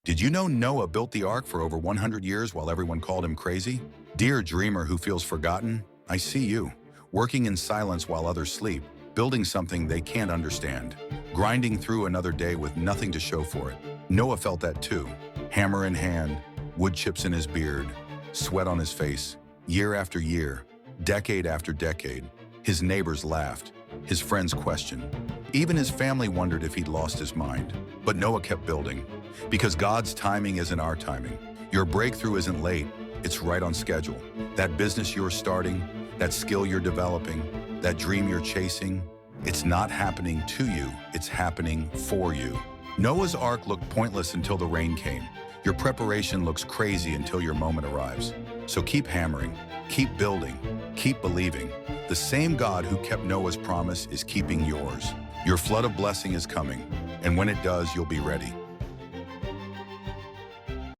Did you know Noah built the ark for over 100 years while everyone called him crazy? Dear dreamer who feels forgotten, I see you, working in silence while others sleep, building something they can't understand, grinding through another day with nothing to show for it. Noah felt that too, hammer in hand, wood chips in his beard, sweat on his face, year after year, decade after decade. His neighbors laughed, his friends questioned. Even his family wondered if he'd lost his mind. But Noah kept building, because God's timing isn't our timing. Your breakthrough isn't late, it's right on schedule. That business you're starting, that skill you're developing, that dream you're chasing, it's not happening to you, it's happening for you. Noah's ark looked pointless until the rain came. Your preparation looks crazy until your moment arrives. So keep hammering, keep building, keep believing. The same God who kept Noah's promise is keeping yours. Your flood of blessing is coming, and when it does, you'll be ready.